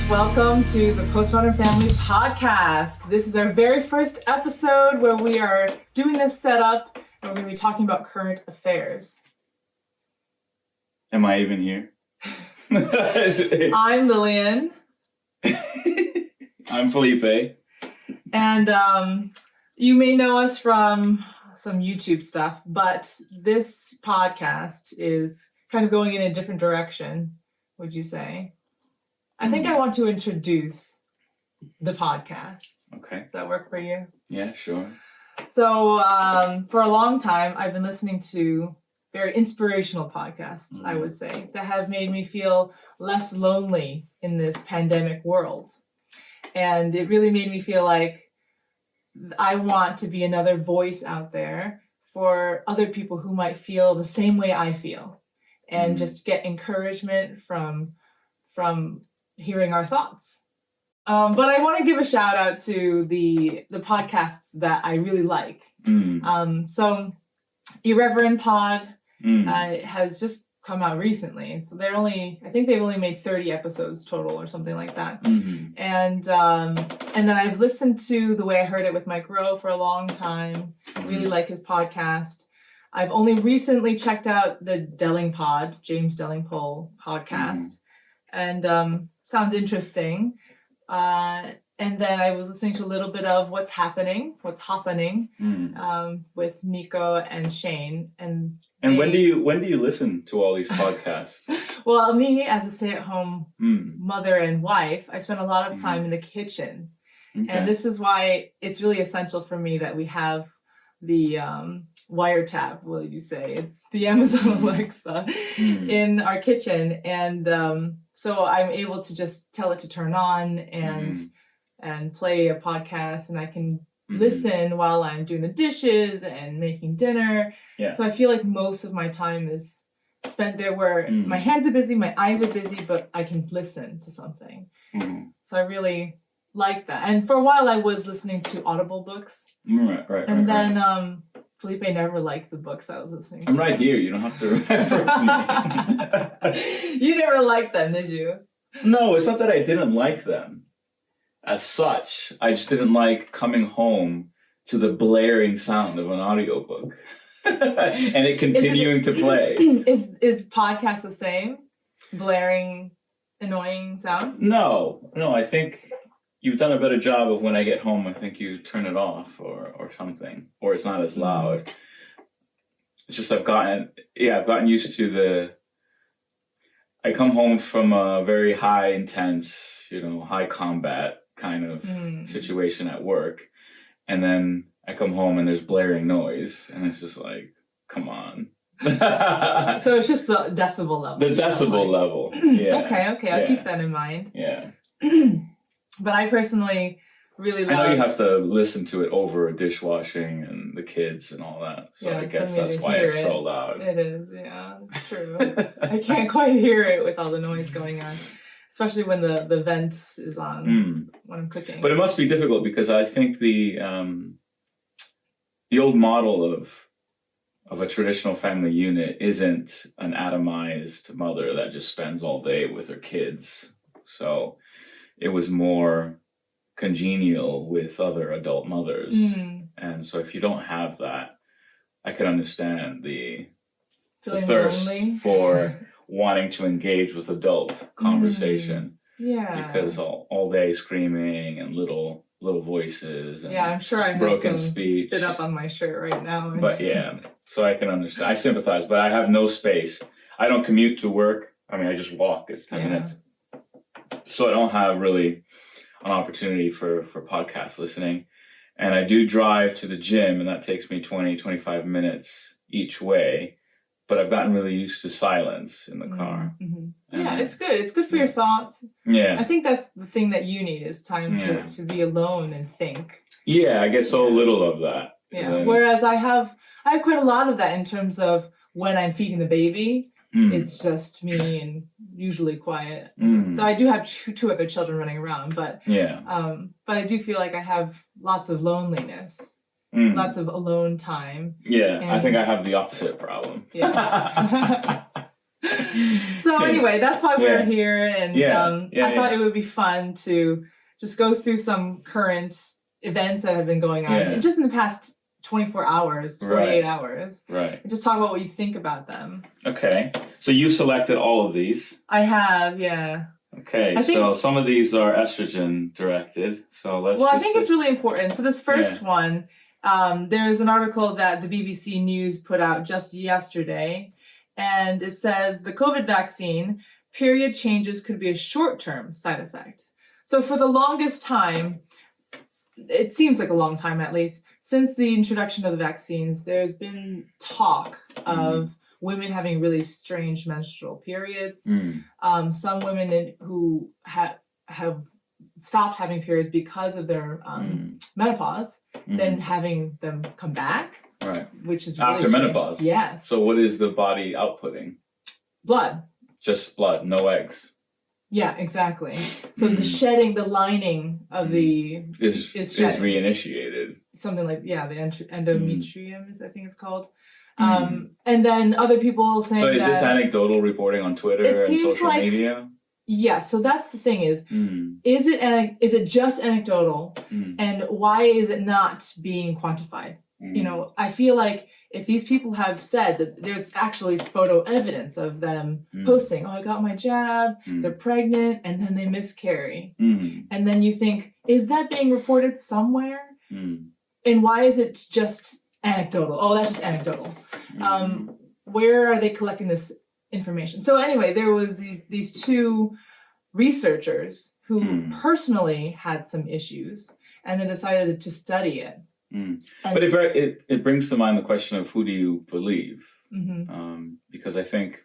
welcome to the Postmodern Family Podcast. This is our very first episode where we are doing this setup and we're going to be talking about current affairs. Am I even here? I'm Lillian. I'm Felipe. And you may know us from some YouTube stuff, but this podcast is kind of going in a different direction, would you say? I think I want to introduce the podcast. Okay. Does that work for you? Yeah, sure. So for a long time, I've been listening to very inspirational podcasts, I would say, that have made me feel less lonely in this pandemic world. And it really made me feel like I want to be another voice out there for other people who might feel the same way I feel and just get encouragement from hearing our thoughts. But I want to give a shout out to the podcasts that I really like. So Irreverent Pod has just come out recently. And so I think they've only made 30 episodes total or something like that. And then I've listened to The Way I Heard It with Mike Rowe for a long time. Really like his podcast. I've only recently checked out the Delling Pod, James Delling-Pole podcast. And sounds interesting. And then I was listening to a little bit of What's Happening with Nico and Shane. And when do you listen to all these podcasts? Well, me as a stay-at-home mother and wife, I spend a lot of time in the kitchen. Okay. And this is why it's really essential for me that we have the wiretap, will you say? It's the Amazon Alexa in our kitchen. And so I'm able to just tell it to turn on and play a podcast, and I can listen while I'm doing the dishes and making dinner. Yeah. So I feel like most of my time is spent there where my hands are busy, my eyes are busy, but I can listen to something. So I really like that. And for a while I was listening to Audible books. And then Felipe never liked the books I was listening to. I'm right here. You don't have to reference me. You never liked them, did you? No, it's not that I didn't like them as such. I just didn't like coming home to the blaring sound of an audiobook and it continuing to play. Is podcast the same? Blaring, annoying sound? No, I think you've done a better job of when I get home, I think you turn it off or something, or it's not as loud. It's just I've gotten used to I come home from a very high intense, high combat kind of situation at work. And then I come home and there's blaring noise and it's just like, come on. So it's just the decibel level. The decibel level. Yeah. Okay. I'll keep that in mind. Yeah. But I personally really love... I know you have to listen to it over dishwashing and the kids and all that. So I guess that's why it's so loud. It is, yeah. It's true. I can't quite hear it with all the noise going on. Especially when the vent is on when I'm cooking. But it must be difficult because I think the old model of a traditional family unit isn't an atomized mother that just spends all day with her kids. So it was more congenial with other adult mothers. And so if you don't have that, I can understand the thirst for wanting to engage with adult conversation. Yeah. Because all day screaming and little voices and I'm sure I have broken some speech. Spit up on my shirt right now. But so I can understand. I sympathize, but I have no space. I don't commute to work. I mean, I just walk. It's 10 minutes. So I don't have really an opportunity for podcast listening. And I do drive to the gym, and that takes me 20, 25 minutes each way. But I've gotten really used to silence in the car. Yeah, it's good. It's good for your thoughts. Yeah. I think that's the thing that you need is time to be alone and think. Yeah, I get so little of that. Yeah. Whereas I have quite a lot of that in terms of when I'm feeding the baby. It's just me and usually quiet. Though I do have two other children running around, but I do feel like I have lots of loneliness, lots of alone time. Yeah, I think I have the opposite problem. Yes. So anyway, that's why we're here, and I thought it would be fun to just go through some current events that have been going on just in the past 24 hours, 48 hours. Right. And just talk about what you think about them. Okay. So you selected all of these. I have, yeah. Okay, so some of these are estrogen directed. So let's. Well, I think it's really important. So this first one, there's an article that the BBC News put out just yesterday, and it says the COVID vaccine, period changes could be a short-term side effect. So for the longest time, it seems like a long time at least, since the introduction of the vaccines, there's been talk of women having really strange menstrual periods. Some women who have stopped having periods because of their menopause, then having them come back. Right. Which is really after strange. Menopause. Yes. So what is the body outputting? Blood. Just blood, no eggs. Yeah, exactly. So the shedding, the lining of the is reinitiated. Something like the endometrium is I think it's called. And then other people saying so is this anecdotal reporting on Twitter and social media? Yeah, so that's the thing is it just anecdotal, and why is it not being quantified? You know, I feel like if these people have said that there's actually photo evidence of them posting, oh, I got my jab, they're pregnant, and then they miscarry. And then you think, is that being reported somewhere? And why is it just anecdotal? Oh, that's just anecdotal. Where are they collecting this information? So anyway, there was these two researchers who personally had some issues and then decided to study it. But it brings to mind the question of who do you believe? Because I think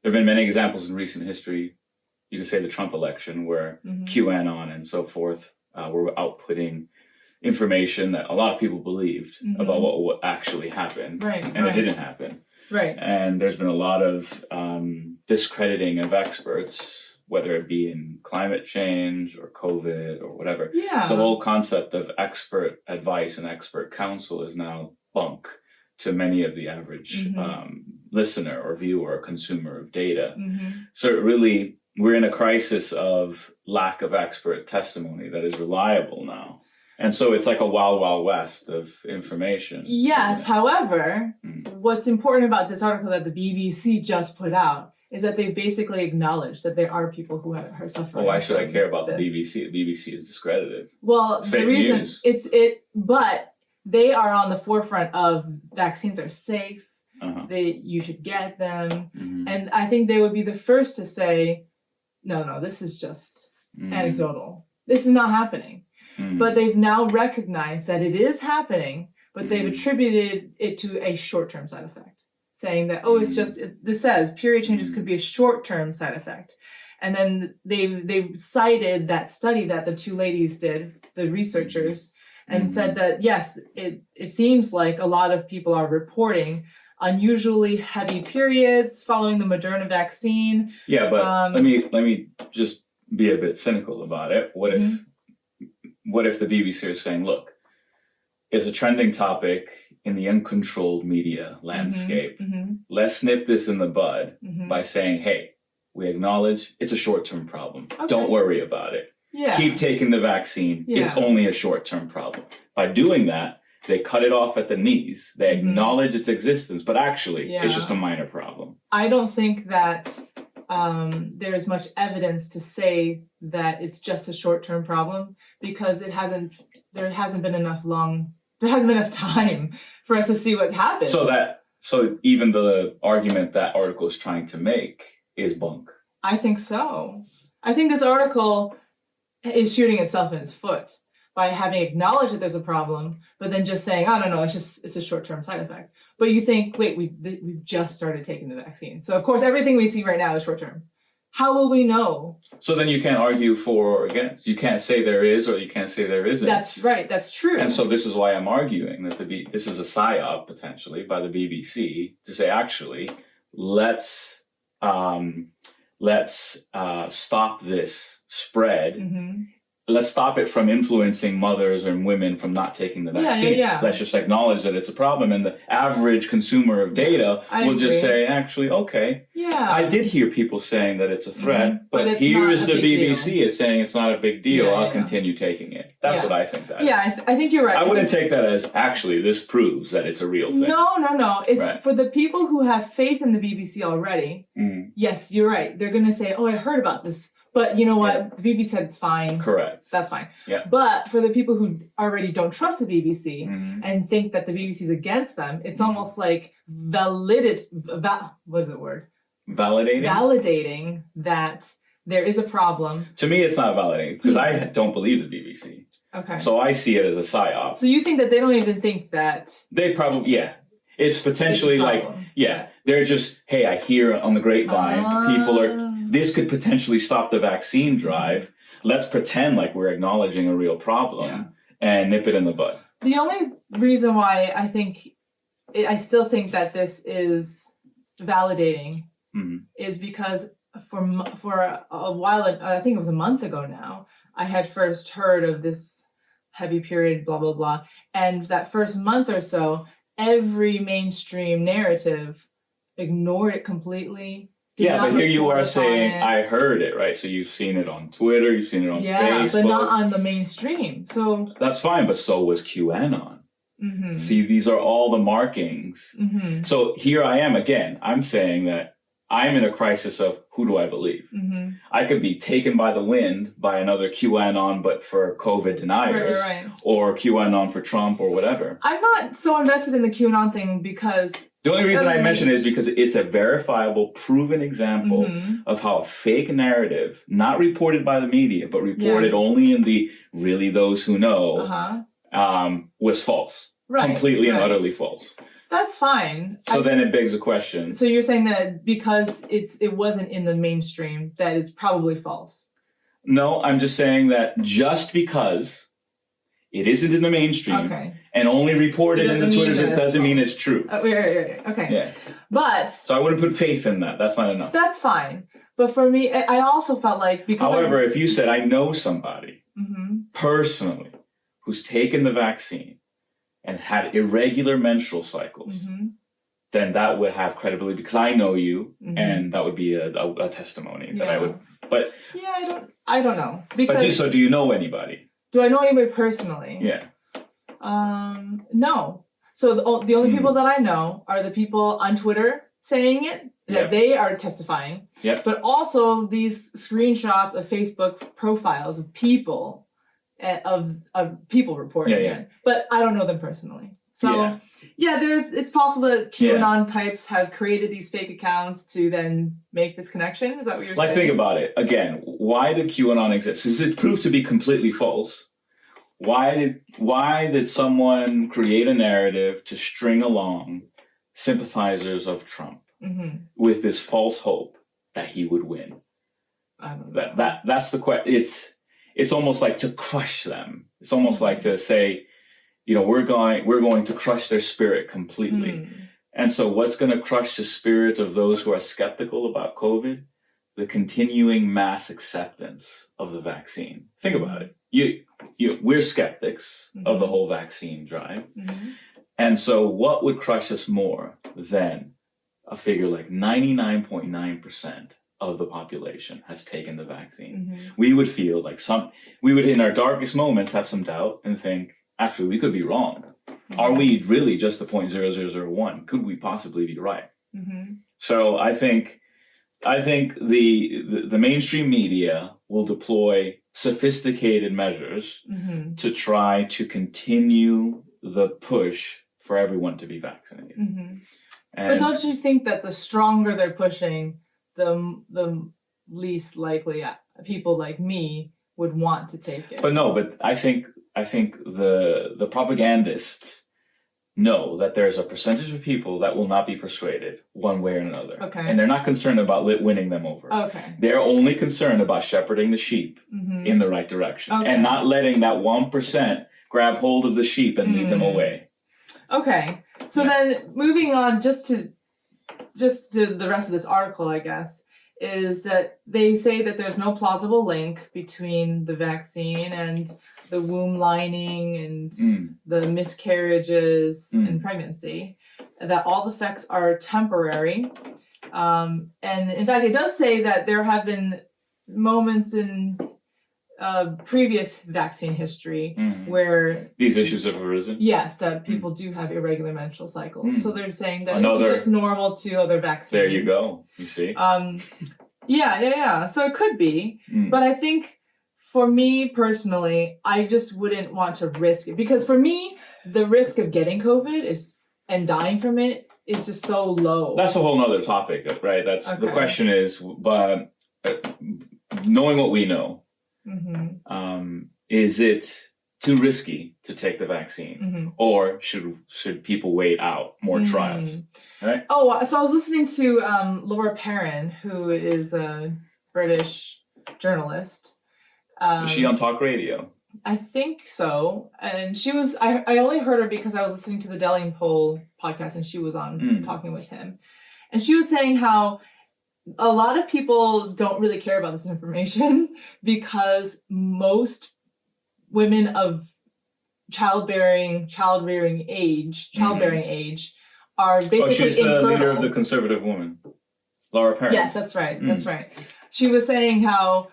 there have been many examples in recent history. You could say the Trump election where QAnon and so forth were outputting information that a lot of people believed about what actually happened. And it didn't happen. And there's been a lot of discrediting of experts, whether it be in climate change or COVID or whatever. The whole concept of expert advice and expert counsel is now bunk to many of the average listener or viewer or consumer of data. So it really, we're in a crisis of lack of expert testimony that is reliable now. And so it's like a wild, wild west of information. Yes, however, what's important about this article that the BBC just put out is that they've basically acknowledged that there are people who are suffering. Well, why should I care about the BBC? The BBC is discredited. Well, the reason but they are on the forefront of vaccines are safe. You should get them, and I think they would be the first to say, no, this is just anecdotal. This is not happening. But they've now recognized that it is happening, but they've attributed it to a short-term side effect, saying that, this says period changes could be a short-term side effect. And then they've cited that study that the two ladies did, the researchers, and said that, yes, it seems like a lot of people are reporting unusually heavy periods following the Moderna vaccine. Yeah, but let me just be a bit cynical about it. What if the BBC is saying, look, it's a trending topic in the uncontrolled media landscape. Let's nip this in the bud by saying, hey, we acknowledge it's a short-term problem. Don't worry about it. Keep taking the vaccine. It's only a short-term problem. By doing that, they cut it off at the knees. They acknowledge its existence, but actually it's just a minor problem. I don't think that there's much evidence to say that it's just a short-term problem because there hasn't been enough time for us to see what happens. So even the argument that article is trying to make is bunk. I think so. I think this article is shooting itself in its foot by having acknowledged that there's a problem, but then just saying, I don't know, it's a short-term side effect. But you think, wait, we've just started taking the vaccine. So of course, everything we see right now is short-term. How will we know? So then you can't argue for or against. You can't say there is or you can't say there isn't. That's right. That's true. And so this is why I'm arguing that this is a psyop potentially by the BBC to say, actually, let's stop this spread. let's stop it from influencing mothers and women from not taking the vaccine. Let's just acknowledge that it's a problem. And the average consumer of data will just say, actually, okay, I did hear people saying that it's a threat, but here is the BBC is saying it's not a big deal. I'll continue taking it. That's what I think that is. I think you're right. I wouldn't take that as, actually, this proves that it's a real thing. No. It's for the people who have faith in the BBC already. Yes, you're right. They're going to say, oh, I heard about this. But you know what? The BBC said it's fine. Correct. That's fine. Yeah. But for the people who already don't trust the BBC and think that the BBC is against them, it's almost like what is the word? Validating? Validating that there is a problem. To me, it's not validating because I don't believe the BBC. Okay. So I see it as a psyop. So you think that they don't even think that... They probably, It's potentially they're just, hey, I hear on the grapevine, people are... This could potentially stop the vaccine drive. Let's pretend like we're acknowledging a real problem and nip it in the bud. The only reason why I still think that this is validating is because for a while, I think it was a month ago now, I had first heard of this heavy period, blah, blah, blah. And that first month or so, every mainstream narrative ignored it completely. But here you are saying, I heard it, right? So you've seen it on Twitter, you've seen it on Facebook. But not on the mainstream. So that's fine, but so was QAnon. See, these are all the markings. So here I am again. I'm saying that I'm in a crisis of who do I believe? I could be taken by the wind by another QAnon, but for COVID deniers, or QAnon for Trump or whatever. I'm not so invested in the QAnon thing because... The only reason I mention it is because it's a verifiable, proven example of how a fake narrative, not reported by the media, but reported only in the really those who know, was false. Completely and utterly false. That's fine. So then it begs a question. So you're saying that because it wasn't in the mainstream, that it's probably false? No, I'm just saying that just because it isn't in the mainstream and only reported in the Twitters, it doesn't mean it's true. Okay. Yeah. But... So I wouldn't put faith in that. That's not enough. That's fine. But for me, I also felt like... However, if you said, I know somebody personally who's taken the vaccine and had irregular menstrual cycles, then that would have credibility because I know you, and that would be a testimony that I would. But I don't know. Because so do you know anybody? Do I know anybody personally? Yeah. No. So the only people that I know are the people on Twitter saying it, that they are testifying. But also these screenshots of Facebook profiles of people. Of people reporting it, but I don't know them personally. So it's possible that QAnon types have created these fake accounts to then make this connection. Is that what you're saying? Think about it again. Why did QAnon exist? Since it proved to be completely false, why did someone create a narrative to string along sympathizers of Trump with this false hope that he would win? I don't know. That's the question. It's almost like to crush them. It's almost like to say, we're going to crush their spirit completely. And so what's going to crush the spirit of those who are skeptical about COVID? The continuing mass acceptance of the vaccine. Think about it. We're skeptics of the whole vaccine drive. And so what would crush us more than a figure like 99.9% of the population has taken the vaccine? We would feel like we would in our darkest moments have some doubt and think, actually, we could be wrong. Are we really just the 0.0001? Could we possibly be right? So I think the mainstream media will deploy sophisticated measures to try to continue the push for everyone to be vaccinated. But don't you think that the stronger they're pushing, the least likely people like me would want to take it? But I think the propagandists know that there's a percentage of people that will not be persuaded one way or another. And they're not concerned about winning them over. They're only concerned about shepherding the sheep in the right direction and not letting that 1% grab hold of the sheep and lead them away. So then moving on just to the rest of this article, I guess, is that they say that there's no plausible link between the vaccine and the womb lining and the miscarriages and pregnancy, that all the effects are temporary. And in fact, it does say that there have been moments in previous vaccine history where these issues have arisen. Yes, that people do have irregular menstrual cycles. So they're saying that it's just normal to other vaccines. There you go. You see. Yeah. So it could be, but I think for me personally, I just wouldn't want to risk it, because for me, the risk of getting COVID and dying from it is just so low. That's a whole nother topic, right? That's the question is, but knowing what we know, is it too risky to take the vaccine, or should people wait out more trials? Right? Oh, so I was listening to Laura Perrin, who is a British journalist. Is she on talk radio? I think so. And she was, I only heard her because I was listening to the Delling Poll podcast, and she was on talking with him. And she was saying how a lot of people don't really care about this information because most women of childbearing age are basically she's infertile. The leader of the Conservative Woman, Laura Perrin. Yes, that's right. That's right. She was saying how,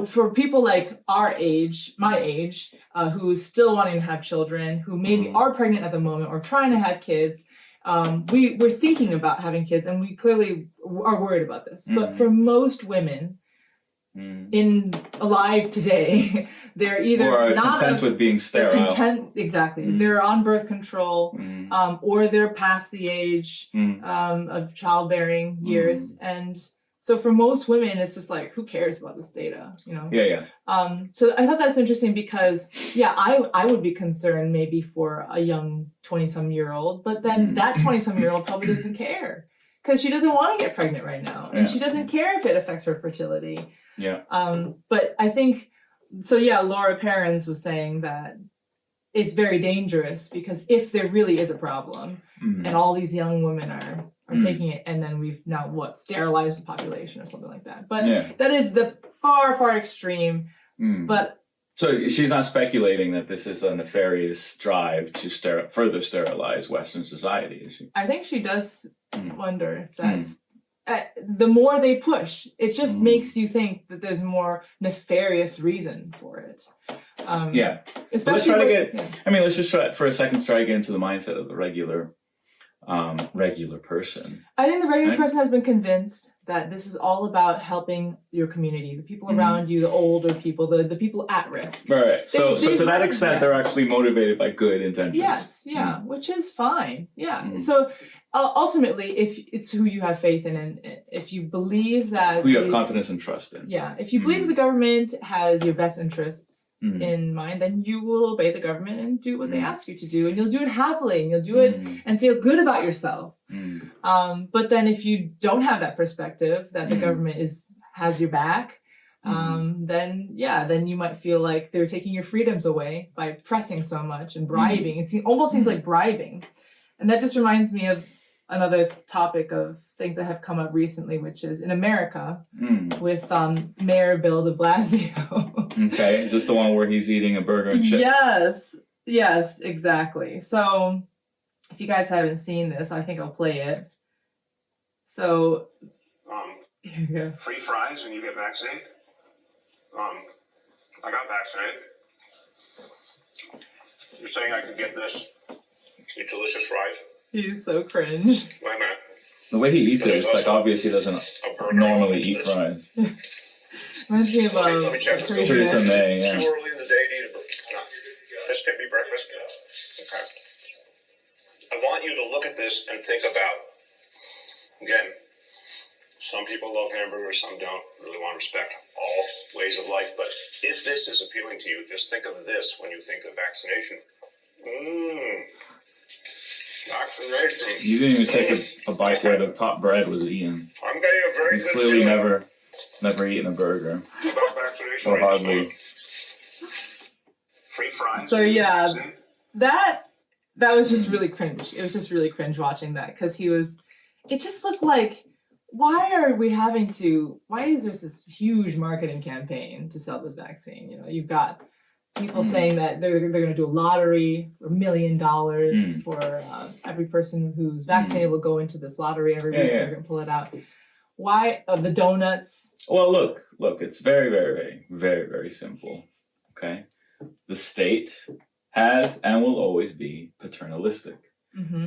for people like our age, my age, who's still wanting to have children, who maybe are pregnant at the moment or trying to have kids, we're thinking about having kids, and we clearly are worried about this. But for most women alive today, they're either not content with being sterile. They're on birth control, or they're past the age of childbearing years, and so for most women, it's just like, who cares about this data, So I thought that's interesting because, I would be concerned maybe for a young 20-some-year-old, but then that 20-some-year-old probably doesn't care because she doesn't want to get pregnant right now, and she doesn't care if it affects her fertility. But I think, Laura Perrin was saying that it's very dangerous because if there really is a problem and all these young women are taking it, and then we've now sterilized the population or something like that. But that is the far, far extreme. But so she's not speculating that this is a nefarious drive to further sterilize Western society, is she? I think she does wonder if that's the more they push, it just makes you think that there's more nefarious reason for it. Especially let's just try for a second to try to get into the mindset of the regular person. I think the regular person has been convinced that this is all about helping your community, the people around you, the older people, the people at risk. Right. So to that extent, they're actually motivated by good intentions. Yes. Which is fine. So ultimately, if it's who you have faith in, and if you believe that who you have confidence and trust in. If you believe the government has your best interests in mind, then you will obey the government and do what they ask you to do, and you'll do it happily, and you'll do it and feel good about yourself. But then if you don't have that perspective that the government has your back, then you might feel like they're taking your freedoms away by pressing so much and bribing. It almost seems like bribing. And that just reminds me of another topic of things that have come up recently, which is in America with Mayor Bill de Blasio. Okay, is this the one where he's eating a burger and chips? Yes, exactly. So if you guys haven't seen this, I think I'll play it. So here you go. Free fries when you get vaccinated? I got vaccinated. You're saying I could get this? These delicious fries? He's so cringe. Wait a minute. The way he eats it, it's like obvious he doesn't normally eat fries. Reminds me of Theresa May, yeah. Too early in the day to eat a burger. No. This can be breakfast. Okay. I want you to look at this and think about, again, some people love hamburgers, some don't really want to respect all ways of life, but if this is appealing to you, just think of this when you think of vaccination. Vaccination. You didn't even take a bite where the top bread was eaten. I'm getting a very He's good clearly feeling never eaten a burger. about vaccination. Or hardly. Free fries. So that was just really cringe. It was just really cringe watching that because it just looked like why are we having to? Why is there this huge marketing campaign to sell this vaccine? You know, you've got people saying that they're going to do a lottery for $1 million for every person who's vaccinated will go into this lottery every week. They're going to pull it out. Why the donuts? Well, look, it's very, very, very, very simple. Okay, the state has and will always be paternalistic.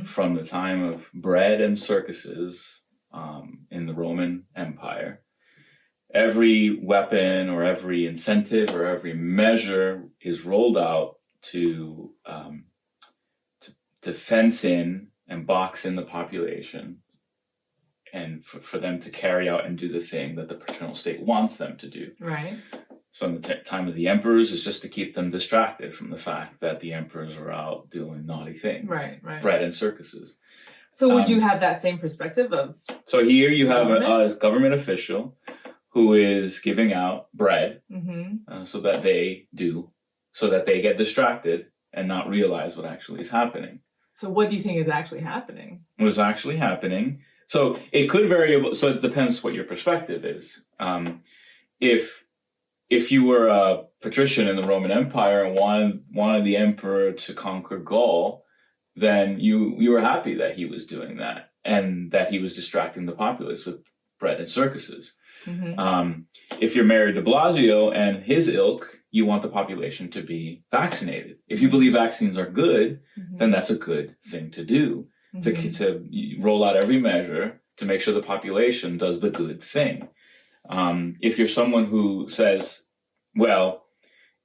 From the time of bread and circuses in the Roman Empire, every weapon or every incentive or every measure is rolled out to fence in and box in the population, and for them to carry out and do the thing that the paternal state wants them to do. Right. So in the time of the emperors is just to keep them distracted from the fact that the emperors are out doing naughty things. Right. Bread and circuses. So would you have that same perspective of? So here you have a government official who is giving out bread so that they get distracted and not realize what actually is happening. So what do you think is actually happening? What is actually happening? So it could vary. So it depends what your perspective is. If you were a patrician in the Roman Empire and wanted the emperor to conquer Gaul, then you were happy that he was doing that and that he was distracting the populace with bread and circuses. If you're Mary de Blasio and his ilk, you want the population to be vaccinated. If you believe vaccines are good, then that's a good thing to do, to roll out every measure to make sure the population does the good thing. If you're someone who says, well,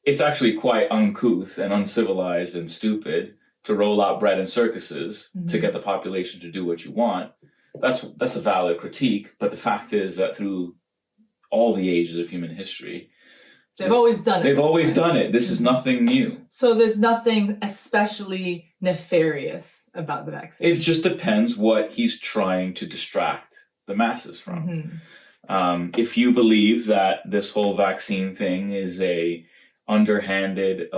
it's actually quite uncouth and uncivilized and stupid to roll out bread and circuses to get the population to do what you want, that's a valid critique. But the fact is that through all the ages of human history, they've always done it. They've always done it. This is nothing new. So there's nothing especially nefarious about the vaccine. It just depends what he's trying to distract the masses from. If you believe that this whole vaccine thing is a underhanded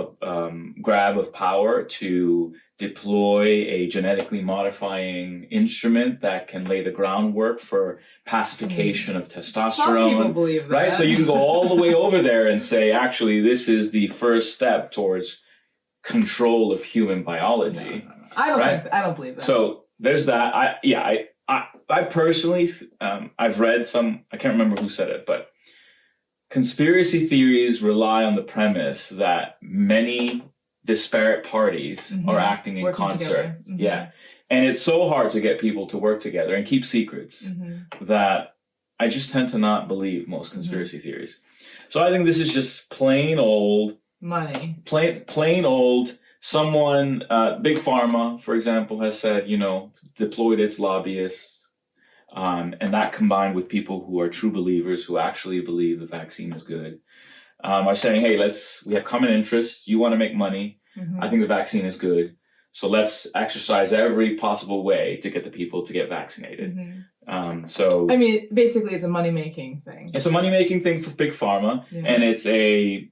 grab of power to deploy a genetically modifying instrument that can lay the groundwork for pacification of testosterone. Some people believe that. Right? So you can go all the way over there and say, actually, this is the first step towards control of human biology. No. I don't believe that. So there's that. I personally, I've read some, I can't remember who said it, but conspiracy theories rely on the premise that many disparate parties are acting in concert. Yeah. And it's so hard to get people to work together and keep secrets that I just tend to not believe most conspiracy theories. So I think this is just plain old money. Plain old. Someone, Big Pharma, for example, has said, deployed its lobbyists. And that combined with people who are true believers who actually believe the vaccine is good, are saying, hey, we have common interests. You want to make money. I think the vaccine is good. So let's exercise every possible way to get the people to get vaccinated. So I mean, basically it's a money-making thing. It's a money-making thing for Big Pharma. And it's a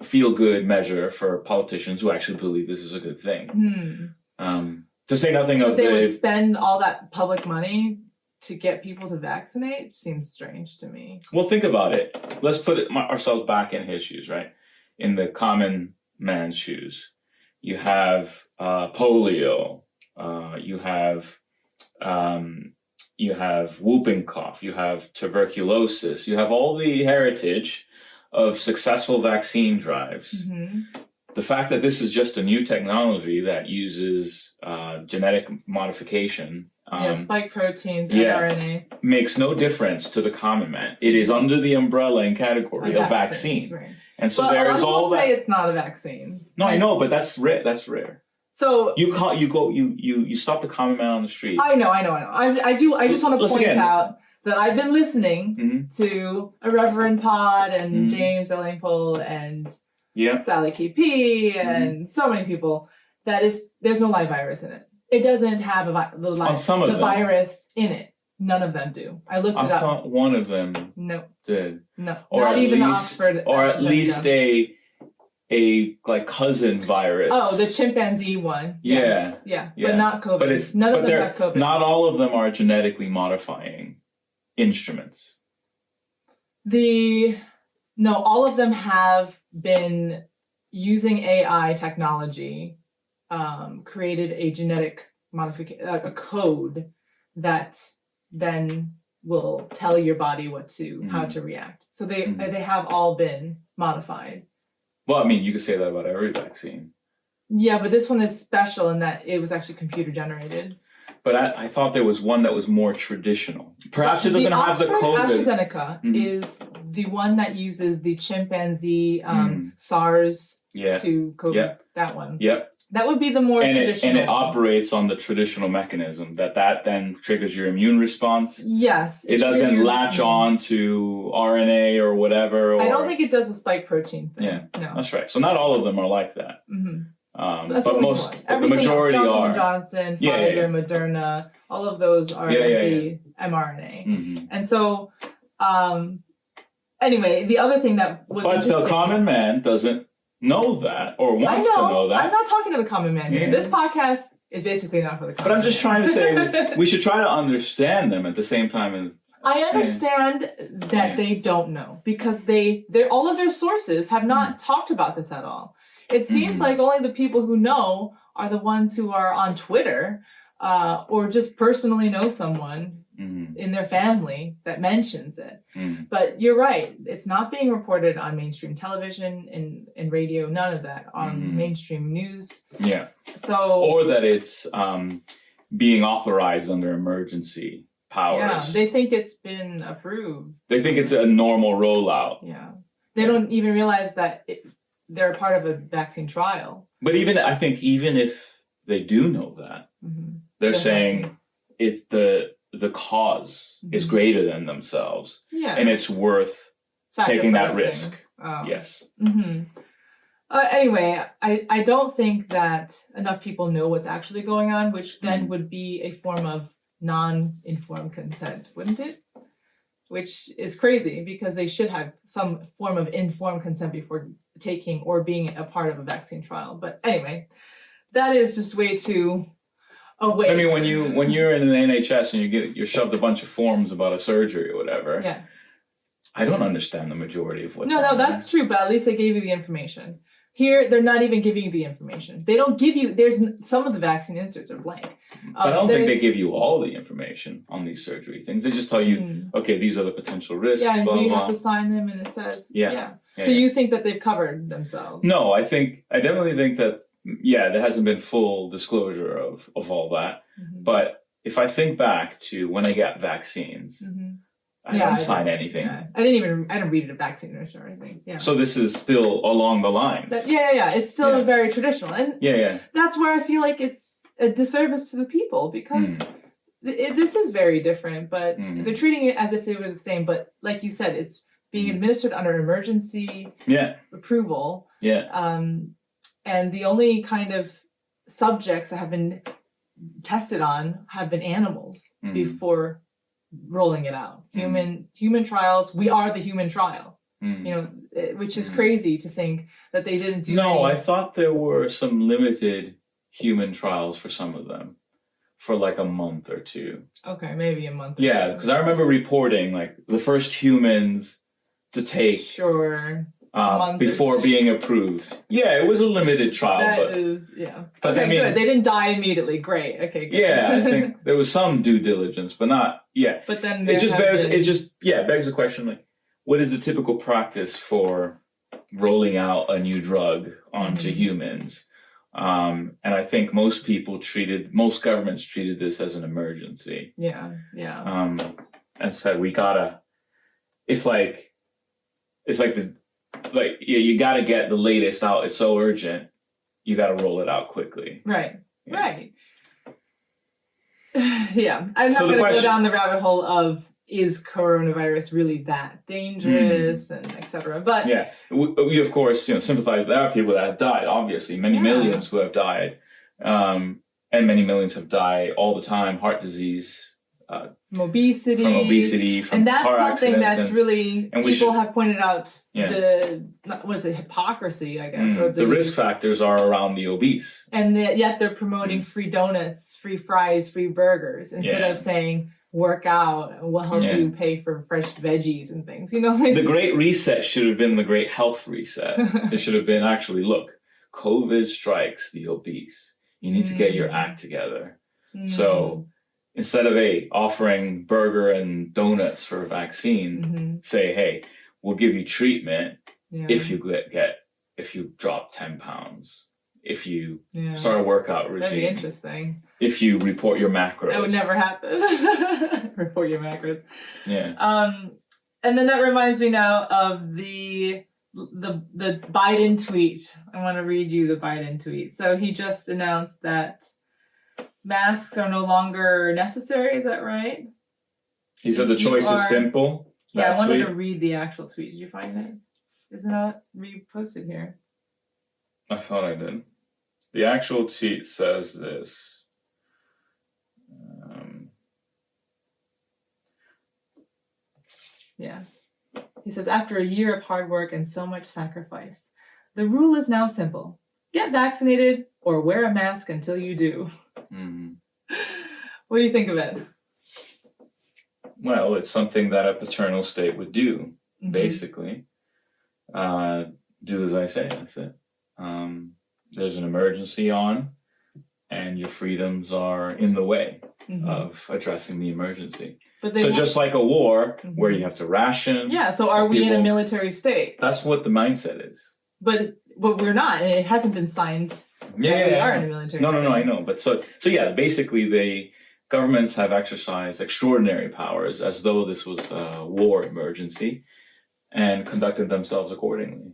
feel-good measure for politicians who actually believe this is a good thing. To say nothing of they would spend all that public money to get people to vaccinate seems strange to me. Well, think about it. Let's put ourselves back in his shoes, right? In the common man's shoes. You have polio. You have whooping cough. You have tuberculosis. You have all the heritage of successful vaccine drives. The fact that this is just a new technology that uses genetic modification. Spike proteins, mRNA. Makes no difference to the common man. It is under the umbrella and category of vaccine. Right. And so there is all that. Say it's not a vaccine. No, I know, but that's rare. That's rare. So you stop the common man on the street. I know. I just want to point out that I've been listening to a Reverend Pod and James Ellingpole and Sally KP and so many people. There's no live virus in it. It doesn't have the virus in it. None of them do. I looked it up. I thought one of them did. No, or not even least, Oxford. Or at least a like cousin virus. Oh, the chimpanzee one. Yeah. But not COVID. None of them have COVID. Not all of them are genetically modifying instruments? No, all of them have been using AI technology, created a genetic modification, a code that then will tell your body how to react. So they have all been modified. Well, I mean, you could say that about every vaccine. Yeah, but this one is special in that it was actually computer generated. But I thought there was one that was more traditional. Perhaps it doesn't have the code. AstraZeneca is the one that uses the chimpanzee SARS to COVID. Yep. That one. Yep. That would be the more traditional. And it operates on the traditional mechanism that then triggers your immune response. Yes. It doesn't latch on to RNA or whatever. I don't think it does a spike protein thing. Yeah, no. That's right. So not all of them are like that. But the majority else, are. Johnson, Pfizer, Moderna, all of those are the mRNA. And so, anyway, the other thing that was interesting. But the common man doesn't know that or wants to know that. I'm not talking to the common man here. This podcast is basically not for the common man. But I'm just trying to say we should try to understand them at the same time. I understand that they don't know because all of their sources have not talked about this at all. It seems like only the people who know are the ones who are on Twitter or just personally know someone in their family that mentions it. But you're right. It's not being reported on mainstream television and radio, none of that on mainstream news. Yeah. So or that it's being authorized under emergency powers. Yeah, they think it's been approved. They think it's a normal rollout. Yeah. They don't even realize that they're a part of a vaccine trial. But I think even if they do know that, they're saying it's the cause is greater than themselves. Yeah. And it's worth taking that risk. Yes. Anyway, I don't think that enough people know what's actually going on, which then would be a form of non-informed consent, wouldn't it? Which is crazy because they should have some form of informed consent before taking or being a part of a vaccine trial. But anyway, that is just way too away. I mean, when you're in the NHS and you're shoved a bunch of forms about a surgery or whatever. Yeah. I don't understand the majority of what's No, that's true, but at least they gave you the information. Here, they're not even giving you the information. They don't give you, some of the vaccine inserts are blank. But I don't think they give you all the information on these surgery things. They just tell you, okay, these are the potential risks. Yeah, and blah, you blah. have to sign them and it says, So you think that they've covered themselves? No, I definitely think that, there hasn't been full disclosure of all that. But if I think back to when I got vaccines, I didn't sign anything. Yeah. I didn't read it a vaccine nurse or anything. Yeah. So this is still along the lines. It's still very traditional. And that's where I feel like it's a disservice to the people because this is very different, but they're treating it as if it was the same. But like you said, it's being administered under emergency approval. Yeah. And the only kind of subjects that have been tested on have been animals before rolling it out. Human trials. We are the human trial. Which is crazy to think that they didn't do. No, I thought there were some limited human trials for some of them, for like a month or two. Okay, maybe a month. Yeah, because I remember reporting like the first humans to take. Sure. Before being approved. Yeah, it was a limited trial. But okay, good. They didn't die immediately. Great. Okay, good. Yeah, I think there was some due diligence, but not, But then it just begs the question, like, what is the typical practice for rolling out a new drug onto humans? And I think most governments treated this as an emergency. Yeah. And said, you got to get the latest out. It's so urgent. You got to roll it out quickly. Right. I'm not going to go down the rabbit hole of is coronavirus really that dangerous and etc. But we of course sympathize. There are people that have died. Obviously, many millions who have died, and many millions have died all the time. Heart disease. From obesity, from and that's car something that's and really people have pointed out hypocrisy, I guess, or the risk factors are around the obese, and yet they're promoting free donuts, free fries, free burgers instead of saying work out and will help you pay for fresh veggies and things. You know, like the Great Reset should have been the Great Health Reset. It should have been actually, look, COVID strikes the obese. You need to get your act together. So instead of offering burger and donuts for a vaccine, say, hey, we'll give you treatment if you drop 10 pounds. If you start a workout routine. That'd be interesting. If you report your macros. That would never happen. Report your macros. Yeah. And then that reminds me now of the Biden tweet. I want to read you the Biden tweet. So he just announced that masks are no longer necessary. Is that right? He said the choice is simple. Yeah, I wanted to read the actual tweet. Did you find it? Is it not reposted here? I thought I did. The actual tweet says this. Yeah. He says, after a year of hard work and so much sacrifice, the rule is now simple. Get vaccinated or wear a mask until you do. What do you think of it? Well, it's something that a paternal state would do, basically. Do as I say, that's it. There's an emergency on, and your freedoms are in the way of addressing the emergency. But so just like a war where you have to ration. Yeah, so are we in a military state? That's what the mindset is. But we're not, and it hasn't been signed. We are in a military state. No, I know. But so yeah, basically governments have exercised extraordinary powers as though this was a war emergency and conducted themselves accordingly.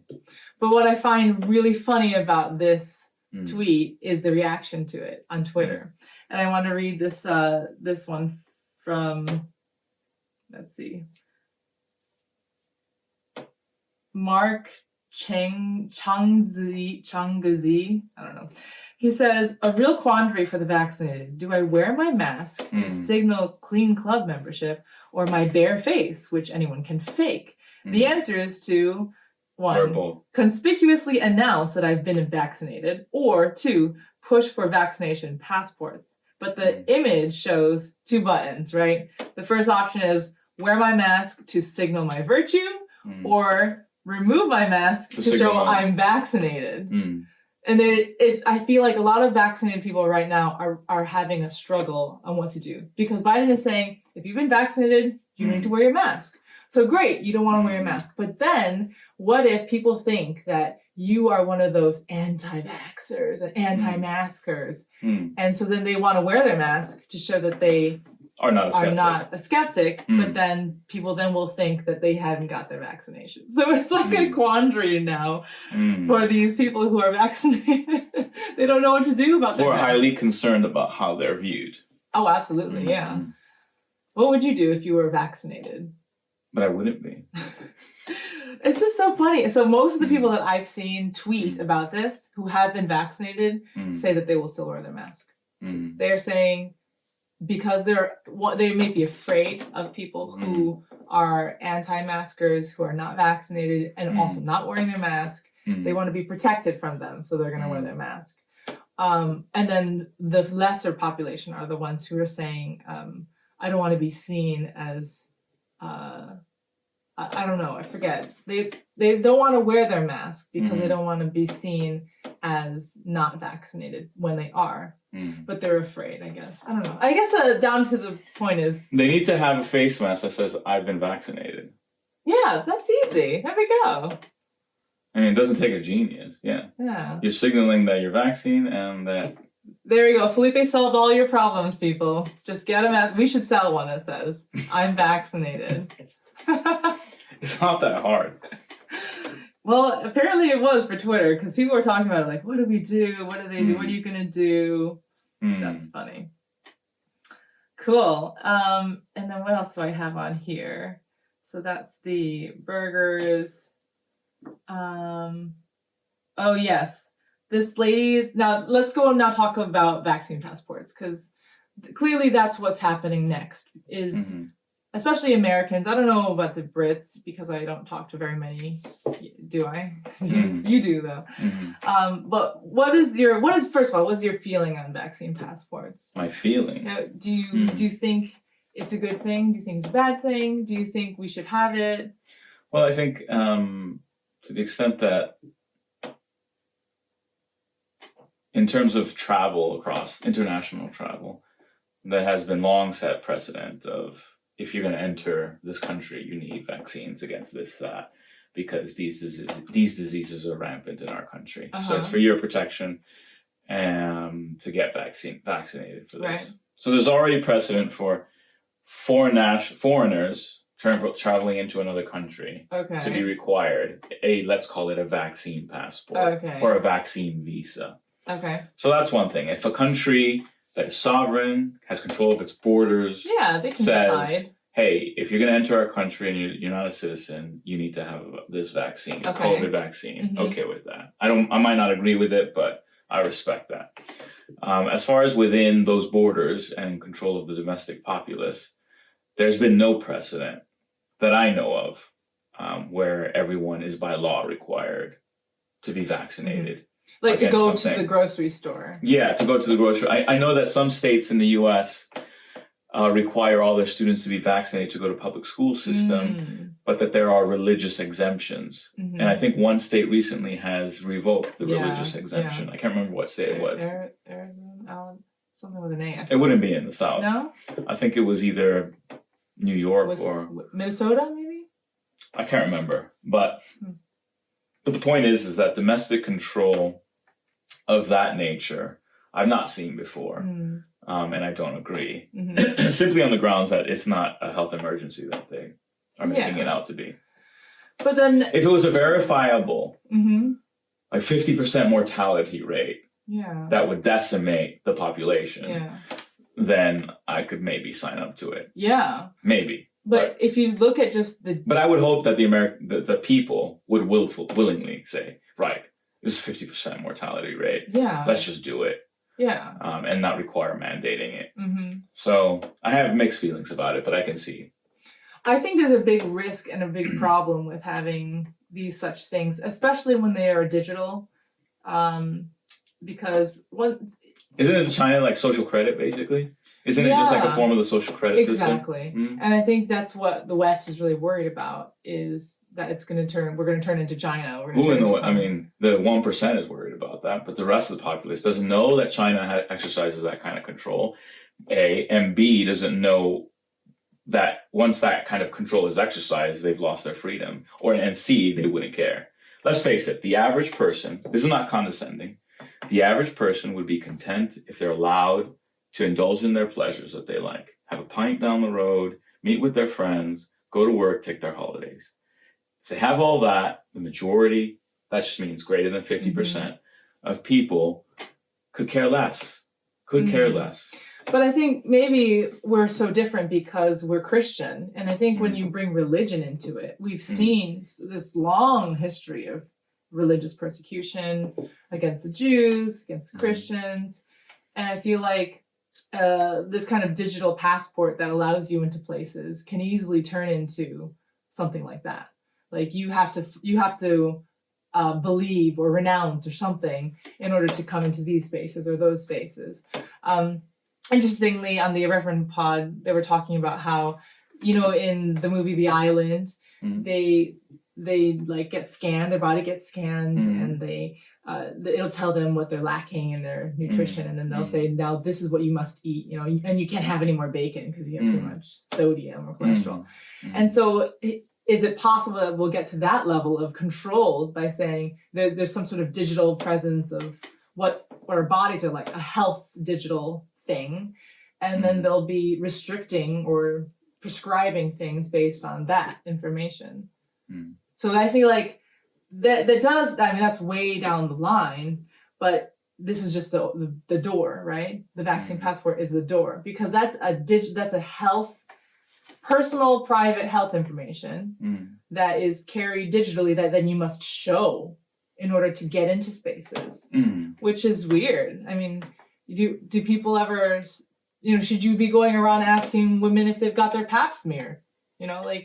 But what I find really funny about this tweet is the reaction to it on Twitter. And I want to read this one from, let's see, Mark Changzi, I don't know. He says, a real quandary for the vaccinated. Do I wear my mask to signal clean club membership or my bare face, which anyone can fake? The answer is to, 1, conspicuously announce that I've been vaccinated, or 2, push for vaccination passports. But the image shows 2 buttons, right? The first option is wear my mask to signal my virtue, or remove my mask to show I'm vaccinated. And I feel like a lot of vaccinated people right now are having a struggle on what to do. Because Biden is saying, if you've been vaccinated, you need to wear your mask. So great, you don't want to wear your mask. But then, what if people think that you are one of those anti-vaxxers and anti-maskers? And so then they want to wear their mask to show that they are not a skeptic, but then people will think that they haven't got their vaccination. So it's like a quandary now for these people who are vaccinated. They don't know what to do about their masks. Or highly concerned about how they're viewed. Oh, absolutely, yeah. What would you do if you were vaccinated? But I wouldn't be. It's just so funny. So most of the people that I've seen tweet about this who have been vaccinated say that they will still wear their mask. They're saying because they may be afraid of people who are anti-maskers, who are not vaccinated and also not wearing their mask. They want to be protected from them, so they're going to wear their mask. And then the lesser population are the ones who are saying, I don't want to be seen as... I don't know, I forget. They don't want to wear their mask because they don't want to be seen as not vaccinated when they are. But they're afraid, I guess. I don't know. I guess down to the point is... They need to have a face mask that says, I've been vaccinated. Yeah, that's easy. There we go. I mean, it doesn't take a genius, yeah. You're signaling that you're vaccinated and that... There you go. Felipe solved all your problems, people. Just get a mask. We should sell one that says, I'm vaccinated. It's not that hard. Well, apparently it was for Twitter, because people were talking about it like, what do we do? What do they do? What are you going to do? That's funny. Cool. And then what else do I have on here? So that's the burgers. Oh, yes. This lady, now let's go and now talk about vaccine passports, because clearly that's what's happening next is, especially Americans. I don't know about the Brits because I don't talk to very many. Do I? You do though. But first of all, what's your feeling on vaccine passports? My feeling? Do you think it's a good thing? Do you think it's a bad thing? Do you think we should have it? Well, I think to the extent that in terms of travel across international travel, there has been long set precedent of if you're going to enter this country, you need vaccines against this, that, because these diseases are rampant in our country. So it's for your protection to get vaccinated for this. Right. So there's already precedent for foreigners traveling into another country to be required let's call it a vaccine passport or a vaccine visa. Okay. So that's one thing. If a country that is sovereign, has control of its borders, they can says, decide, hey, if you're going to enter our country and you're not a citizen, you need to have this vaccine, a COVID vaccine. Okay with that. I might not agree with it, but I respect that. As far as within those borders and control of the domestic populace, there's been no precedent that I know of where everyone is by law required to be vaccinated. Like to go to the grocery store. Yeah, to go to the grocery. I know that some states in the U.S. Require all their students to be vaccinated to go to public school system, but that there are religious exemptions. And I think one state recently has revoked the religious exemption. I can't remember what state it was. Arizona, something with an A. It wouldn't be in the South. No? I think it was either New York or Minnesota, maybe? I can't remember. But the point is that domestic control of that nature I've not seen before. And I don't agree. Simply on the grounds that it's not a health emergency that they are making it out to be. But then if it was a verifiable like 50% mortality rate that would decimate the population, then I could maybe sign up to it. Maybe. But if you look at just But I would hope that the people would willingly say, right, this is 50% mortality rate. Let's just do it. And not require mandating it. So I have mixed feelings about it, but I can see. I think there's a big risk and a big problem with having these such things, especially when they are digital. Because isn't it in China like social credit basically? Isn't it just like a form of the social credit system? Exactly. And I think that's what the West is really worried about, is that we're going to turn into China. I mean, the 1% is worried about that, but the rest of the populace doesn't know that China exercises that kind of control, A, and B, doesn't know that once that kind of control is exercised, they've lost their freedom, and C, they wouldn't care. Let's face it, the average person, this is not condescending, the average person would be content if they're allowed to indulge in their pleasures that they like. Have a pint down the road, meet with their friends, go to work, take their holidays. If they have all that, the majority, that just means greater than 50% of people could care less. Care less. But I think maybe we're so different because we're Christian. And I think when you bring religion into it, we've seen this long history of religious persecution against the Jews, against the Christians. And I feel like this kind of digital passport that allows you into places can easily turn into something like that. Like you have to believe or renounce or something in order to come into these spaces or those spaces. Interestingly, on the Irreverent Pod, they were talking about how, in the movie The Island, they like get scanned, their body gets scanned, and it'll tell them what they're lacking in their nutrition, and then they'll say, now this is what you must eat, and you can't have any more bacon because you have too much sodium or cholesterol. And so is it possible that we'll get to that level of control by saying there's some sort of digital presence of what our bodies are like, a health digital thing, and then they'll be restricting or prescribing things based on that information. So I feel like that's way down the line, but this is just the door, right? The vaccine passport is the door, because that's a personal, private health information that is carried digitally that then you must show in order to get into spaces, which is weird. I mean, do people ever, should you be going around asking women if they've got their pap smear?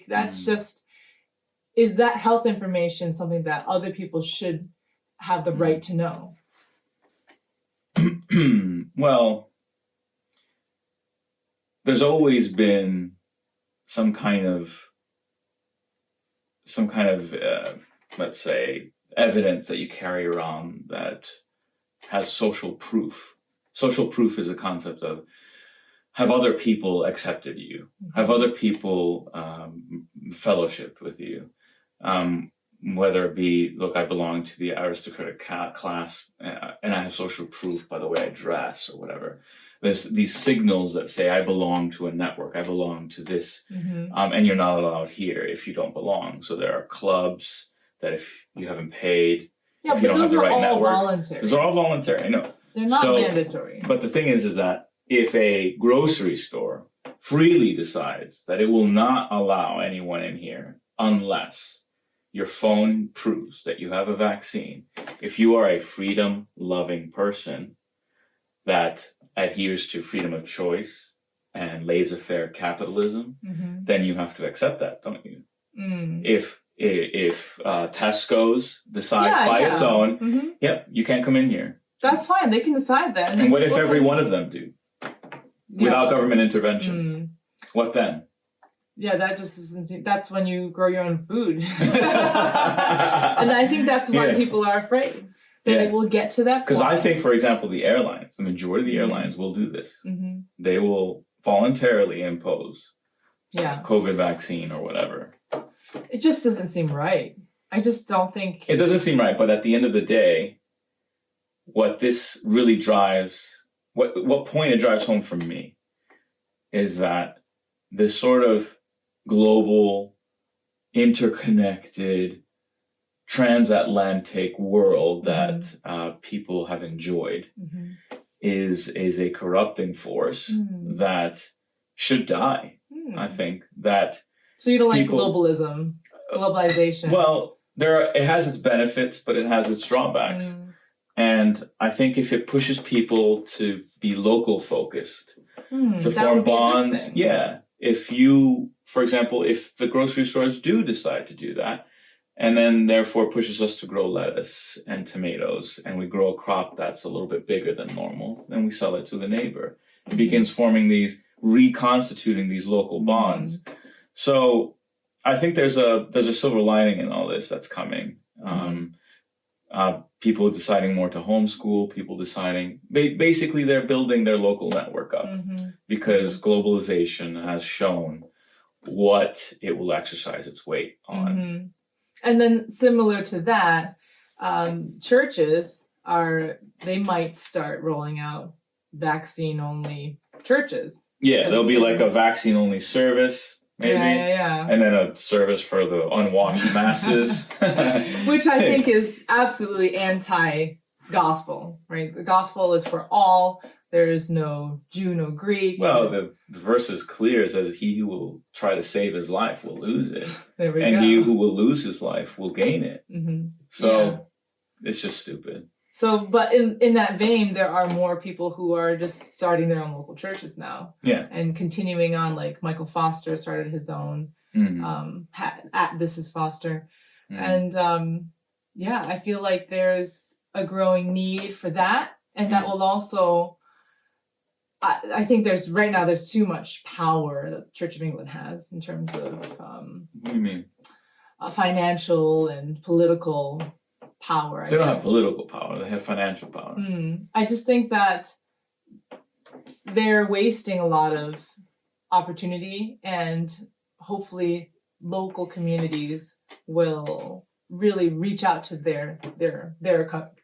That's just, is that health information something that other people should have the right to know? Well, there's always been some kind of let's say evidence that you carry around that has social proof. Social proof is a concept of have other people accepted you, have other people fellowshipped with you, whether it be, look, I belong to the aristocratic class and I have social proof by the way I dress or whatever. There's these signals that say I belong to a network, I belong to this, and you're not allowed here if you don't belong. So there are clubs that if you haven't paid, Yeah, if you but don't have those the are right all network, voluntary. those are all voluntary, I know. They're not mandatory. But the thing is that if a grocery store freely decides that it will not allow anyone in here unless your phone proves that you have a vaccine, if you are a freedom-loving person that adheres to freedom of choice and laissez-faire capitalism, then you have to accept that, don't you? If Tesco's decides by its own, yep, you can't come in here. That's fine. They can decide that. And what if every one of them do? Without government intervention? What then? Yeah, that just isn't. That's when you grow your own food. And I think that's why people are afraid that it will get to that point. Because I think, for example, the majority of the airlines will do this. They will voluntarily impose COVID vaccine or whatever. It just doesn't seem right. I just don't think... It doesn't seem right, but at the end of the day, what this really drives, what point it drives home for me is that this sort of global, interconnected, transatlantic world that people have enjoyed is a corrupting force that should die. I think that... So you don't like globalization? Well, it has its benefits, but it has its drawbacks. And I think if it pushes people to be local focused, to form bonds, if you, for example, if the grocery stores do decide to do that, and then therefore pushes us to grow lettuce and tomatoes, and we grow a crop that's a little bit bigger than normal, then we sell it to the neighbor. It begins reconstituting these local bonds. So I think there's a silver lining in all this that's coming. People deciding more to homeschool, people deciding, basically they're building their local network up because globalization has shown what it will exercise its weight on. And then similar to that, churches they might start rolling out vaccine-only churches. Yeah, there'll be like a vaccine-only service. Maybe. Yeah. And then a service for the unwashed masses. Which I think is absolutely anti-gospel, right? The gospel is for all. There is no Jew, no Greek. Well, the verse is clear. It says, he who will try to save his life will lose it. There we go. And he who will lose his life will gain it. So it's just stupid. So, but in that vein, there are more people who are just starting their own local churches now. Yeah. And continuing on, like Michael Foster started his own, at This Is Foster. And I feel like there's a growing need for that. And that will also, I think there's too much power that the Church of England has in terms of what do you mean? Financial and political power. They don't have political power, they have financial power. I just think that they're wasting a lot of opportunity, and hopefully local communities will really reach out to their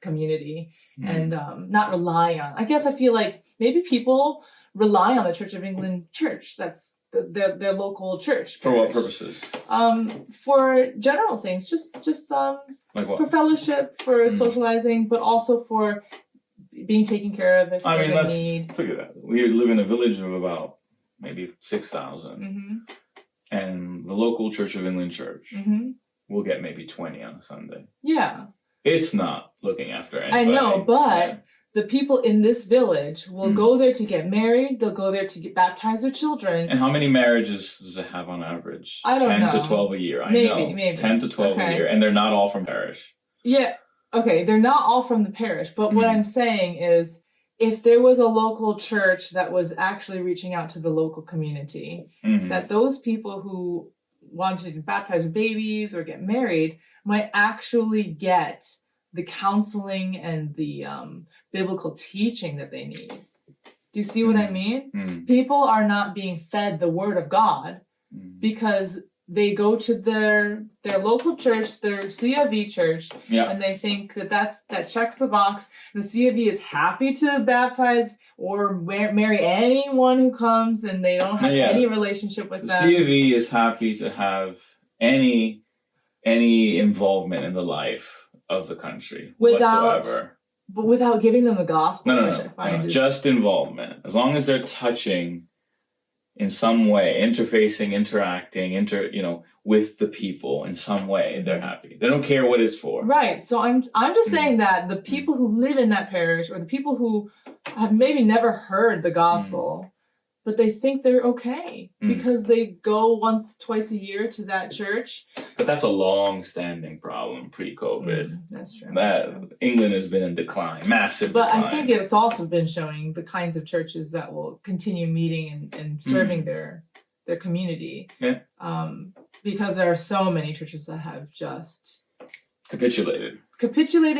community and not rely on. I guess I feel like maybe people rely on the Church of England church. That's their local church. For what purposes? For general things, just like what? For fellowship, for socializing, but also for being taken care of if there's a need. Figure that. We live in a village of about maybe 6,000, and the local Church of England church will get maybe 20 on a Sunday. Yeah. It's not looking after anybody. I know, but the people in this village will go there to get married. They'll go there to baptize their children. And how many marriages does it have on average? I don't know. 10 to 12 a year. Maybe. 10 to 12 a year. And they're not all from parish. Yeah. Okay. They're not all from the parish. But what I'm saying is if there was a local church that was actually reaching out to the local community, that those people who wanted to baptize babies or get married might actually get the counseling and the biblical teaching that they need. Do you see what I mean? People are not being fed the word of God because they go to their local church, their C of E church, and they think that checks the box. The C of E is happy to baptize or marry anyone who comes, and they don't have any relationship with them. The C of E is happy to have any involvement in the life of the country whatsoever. But without giving them the gospel. No. Just involvement. As long as they're touching in some way, interfacing, interacting, with the people in some way, they're happy. They don't care what it's for. Right. So I'm just saying that the people who live in that parish, or the people who have maybe never heard the gospel, but they think they're okay because they go once, twice a year to that church. But that's a long-standing problem pre-COVID. That's true. England has been in decline, massive decline. But I think it's also been showing the kinds of churches that will continue meeting and serving their community. Yeah. Because there are so many churches that have just capitulated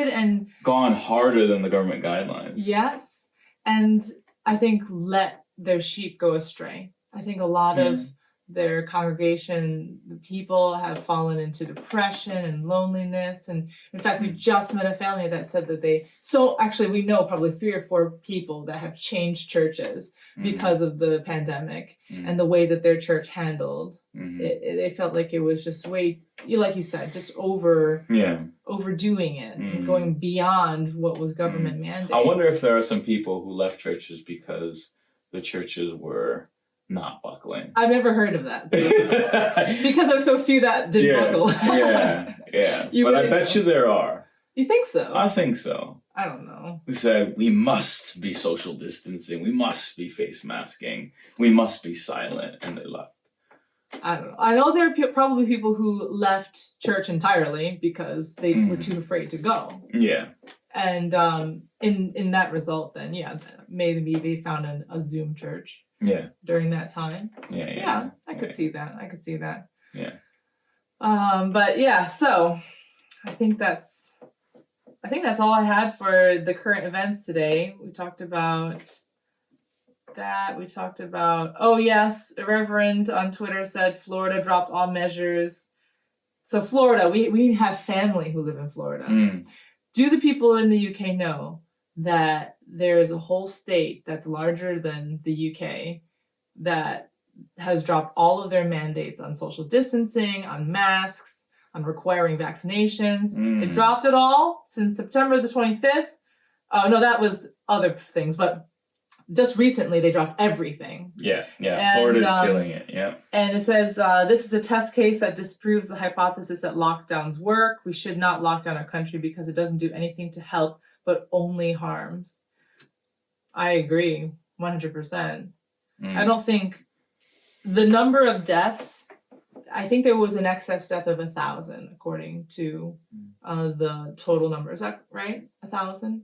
and gone harder than the government guidelines. Yes. And I think let their sheep go astray. I think a lot of their congregation, the people have fallen into depression and loneliness. And in fact, we just met a family that said that we know probably 3 or 4 people that have changed churches because of the pandemic and the way that their church handled. They felt like it was just way, like you said, just overdoing it and going beyond what was government mandated. I wonder if there are some people who left churches because the churches were not buckling. I've never heard of that. So. Because there's so few that did buckle. yeah. But I bet you there are. You think so? I think so. I don't know. Who said, we must be social distancing, we must be face masking, we must be silent, and they left. I don't know. I know there are probably people who left church entirely because they were too afraid to go. Yeah. And in that result, then, maybe they found a Zoom church. Yeah. During that time. Yeah. I could see that. Yeah. But so I think that's all I had for the current events today. We talked about that. We talked about, a reverend on Twitter said Florida dropped all measures. So Florida, we have family who live in Florida. Do the people in the UK know that there is a whole state that's larger than the UK that has dropped all of their mandates on social distancing, on masks, on requiring vaccinations? It dropped it all since September the 25th. Oh, no, that was other things, but just recently they dropped everything. Yeah. Florida's killing it, And it says, this is a test case that disproves the hypothesis that lockdowns work. We should not lock down our country because it doesn't do anything to help, but only harms. I agree, 100%. I don't think the number of deaths, I think there was an excess death of 1,000 according to the total number. Is that right? 1,000?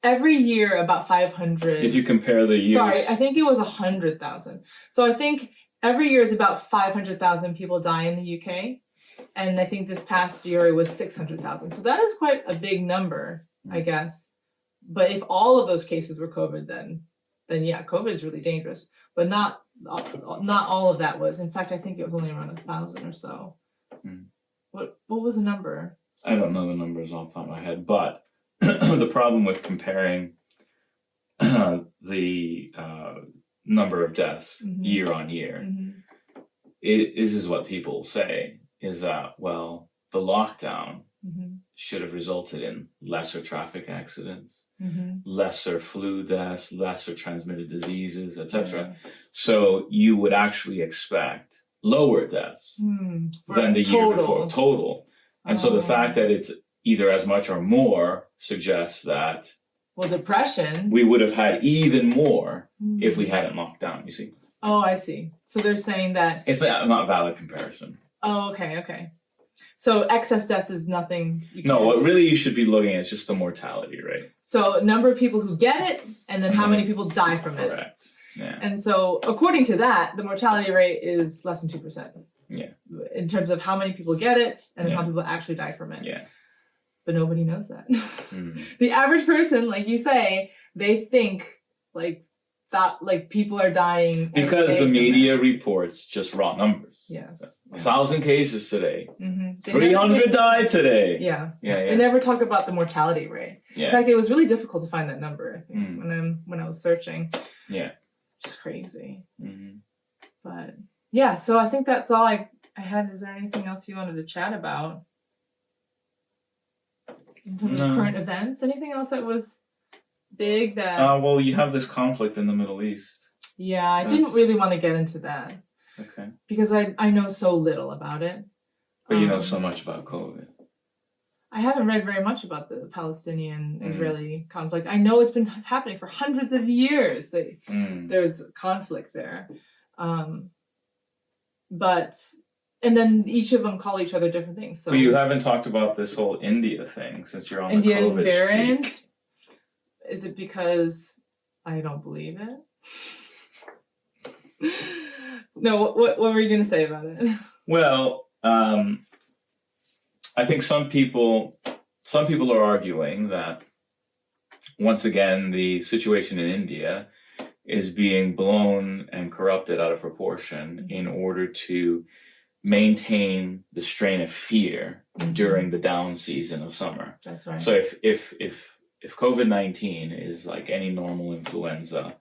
Every year about 500. If you compare the years. Sorry, I think it was 100,000. So I think every year is about 500,000 people die in the UK. And I think this past year it was 600,000. So that is quite a big number, I guess. But if all of those cases were COVID, then COVID is really dangerous. But not all of that was. In fact, I think it was only around 1,000 or so. What was the number? I don't know the numbers off the top of my head, but the problem with comparing the number of deaths year on year, this is what people say, is that, well, the lockdown should have resulted in lesser traffic accidents, lesser flu deaths, lesser transmitted diseases, etc. So you would actually expect lower deaths than the year before, total. And so the fact that it's either as much or more suggests that depression, we would have had even more if we hadn't locked down, you see. Oh, I see. So they're saying that it's not a valid comparison. Oh, okay. So excess deaths is nothing. No, what really you should be looking at is just the mortality rate. So number of people who get it, and then how many people die from it. Correct. Yeah. And so according to that, the mortality rate is less than 2%. Yeah. In terms of how many people get it, and then Yeah. how many people actually die from it. Yeah. But nobody knows that. Mm. The average person, like you say, they think people are dying Because the from media it. reports just raw numbers. Yes. 1,000 cases today. Mm-hmm. 300 died today. Yeah. Yeah. They Yeah. never talk about the mortality rate. In Yeah. fact, it was really difficult to find that number, I think, Mm. when I was searching. Yeah. Just crazy. Mm-hmm. But yeah, so I think that's all I had. Is there anything else you wanted to chat about? In terms of current events? Anything else that was big that... Well, you have this conflict in the Middle East. Yeah, I didn't really want to get into that. Okay. Because I know so little about it. But you know so much about COVID. I haven't read very much about the Palestinian-Israeli conflict. I know it's been happening for hundreds of years. There's conflict there. And then each of them call each other different things. So But you haven't talked about this whole India thing since you're on Indian the COVID variant? streak. Is it because I don't believe it? No, what were you going to say about it? Well, I think some people are arguing that once again the situation in India is being blown and corrupted out of proportion in order to maintain the strain of fear during the down season of summer. That's right. So if COVID-19 is like any normal influenza,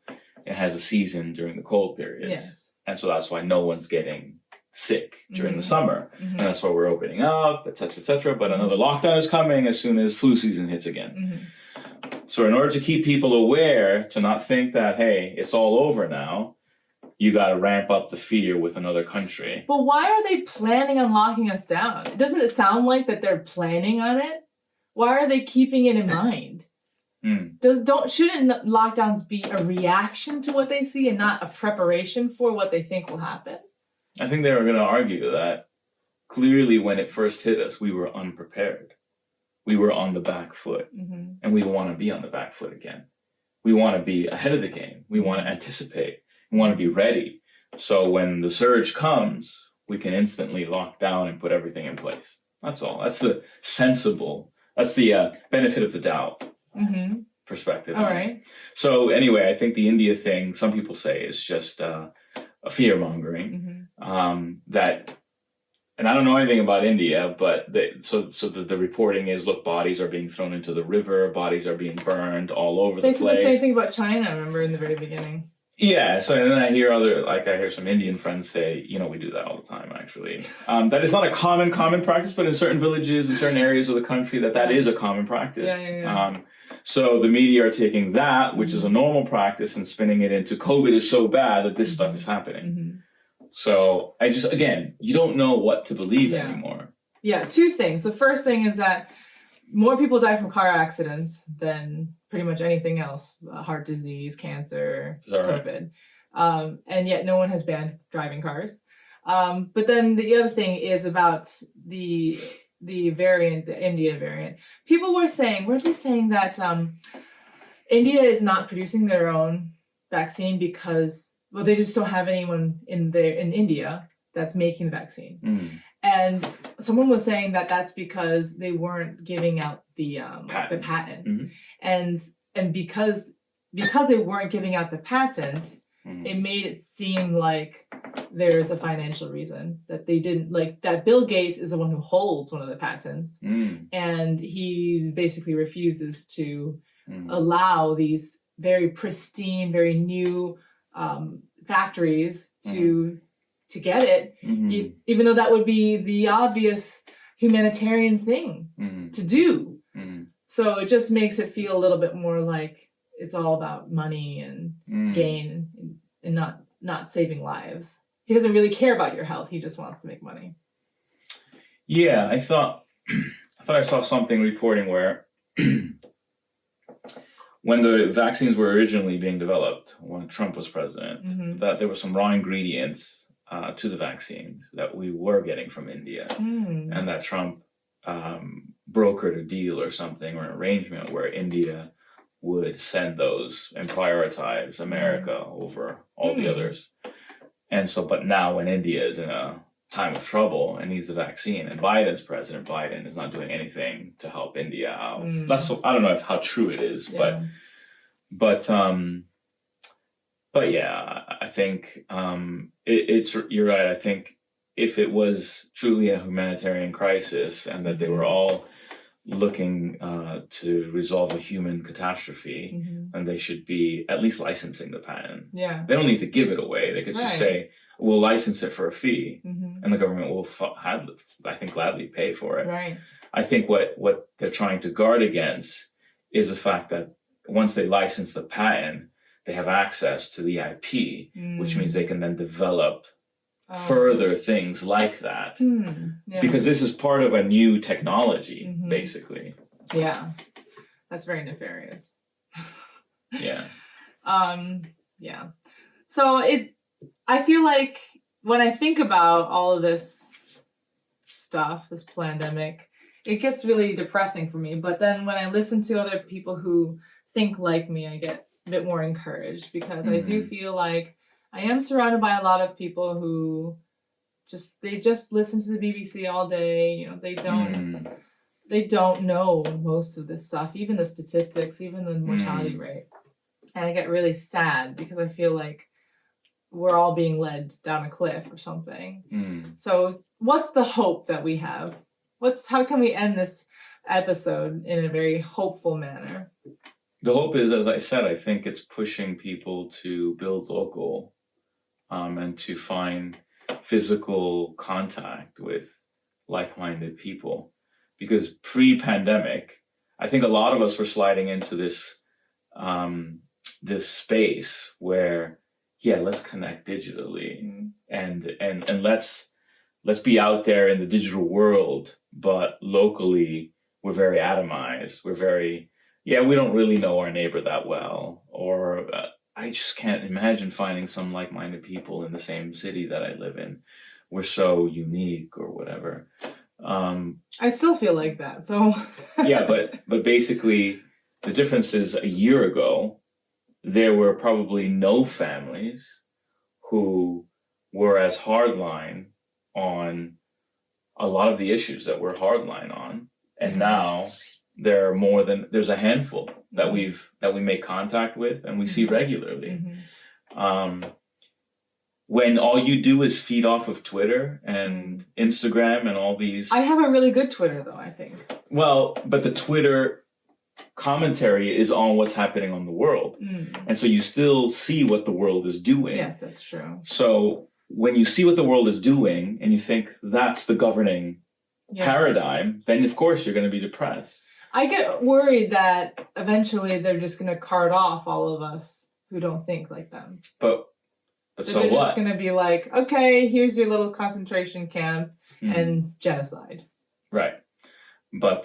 it has a season during the cold periods. Yes. And so that's why no one's getting sick during the summer. And that's why we're opening up, et cetera, et cetera. But another lockdown is coming as soon as flu season hits again. So in order to keep people aware, to not think that, hey, it's all over now, you got to ramp up the fear with another country. But why are they planning on locking us down? Doesn't it sound like that they're planning on it? Why are they keeping it in mind? Shouldn't lockdowns be a reaction to what they see and not a preparation for what they think will happen? I think they were going to argue that clearly when it first hit us, we were unprepared. We were on the back foot, and we want to be on the back foot again. We want to be ahead of the game. We want to anticipate. We want to be ready. So when the surge comes, we can instantly lock down and put everything in place. That's all. That's the benefit of the doubt perspective. All right. So anyway, I think the India thing, some people say, is just a fear mongering that. And I don't know anything about India, but the reporting is, look, bodies are being thrown into the river, bodies are being burned all over the place. They said the same thing about China, I remember, in the very beginning. Yeah, so and then I hear some Indian friends say, we do that all the time, actually. That is not a common practice, but in certain villages, in certain areas of the country, that is a common practice. Yeah. So the media are taking that, which is a normal practice, and spinning it into COVID is so bad that this stuff is happening. So you don't know what to believe anymore. Yeah, two things. The first thing is that more people die from car accidents than pretty much anything else. Heart disease, cancer, COVID. Right? And yet no one has banned driving cars. But then the other thing is about the variant, the India variant. People were saying that India is not producing their own vaccine because they just don't have anyone in India that's making the vaccine. And someone was saying that that's because they weren't giving out the patent. And because they weren't giving out the patent, it made it seem like there's a financial reason that they didn't, like, that Bill Gates is the one who holds one of the patents, and he basically refuses to allow these very pristine, very new factories to get it, even though that would be the obvious humanitarian thing to do. So it just makes it feel a little bit more like it's all about money and gain and not saving lives. He doesn't really care about your health. He just wants to make money. Yeah, I thought I saw something reporting where when the vaccines were originally being developed, when Trump was president, that there were some raw ingredients to the vaccines that we were getting from India, and that Trump brokered a deal or something, or an arrangement where India would send those and prioritize America over all the others. And so, but now when India is in a time of trouble and needs the vaccine, and President Biden is not doing anything to help India out. That's I don't know how true it is, but yeah, I think it's you're right. I think if it was truly a humanitarian crisis and that they were all looking to resolve a human catastrophe, and they should be at least licensing the patent. Yeah. They don't need to give it away. They could just say, we'll license it for a fee, and the government will, I think, gladly pay for it. Right. I think what they're trying to guard against is the fact that once they license the patent, they have access to the IP, which means they can then develop further things like that. Because this is part of a new technology, basically. Yeah. That's very nefarious. Yeah. Yeah. So I feel like when I think about all of this stuff, this pandemic, it gets really depressing for me. But then when I listen to other people who think like me, I get a bit more encouraged, because I do feel like I am surrounded by a lot of people who they just listen to the BBC all day. You know, they don't know most of this stuff, even the statistics, even the mortality rate. And I get really sad because I feel like we're all being led down a cliff or something. So what's the hope that we have? How can we end this episode in a very hopeful manner? The hope is, as I said, I think it's pushing people to build local and to find physical contact with like-minded people. Because pre-pandemic, I think a lot of us were sliding into this this space where, let's connect digitally and let's be out there in the digital world, but locally we're very atomized. We're very, we don't really know our neighbor that well, or I just can't imagine finding some like-minded people in the same city that I live in. We're so unique or whatever. I still feel like that. So but basically the difference is a year ago, there were probably no families who were as hardline on a lot of the issues that we're hardline on. And now there are there's a handful that we make contact with and we see regularly. When all you do is feed off of Twitter and Instagram and all these... I have a really good Twitter, though, I think. Well, but the Twitter commentary is on what's happening on the world. And so you still see what the world is doing. Yes, that's true. So when you see what the world is doing and you think that's the governing paradigm, then of course you're going to be depressed. I get worried that eventually they're just going to cart off all of us who don't think like them. But so they're what? Just going to be like, okay, here's your little concentration camp and genocide. Right. But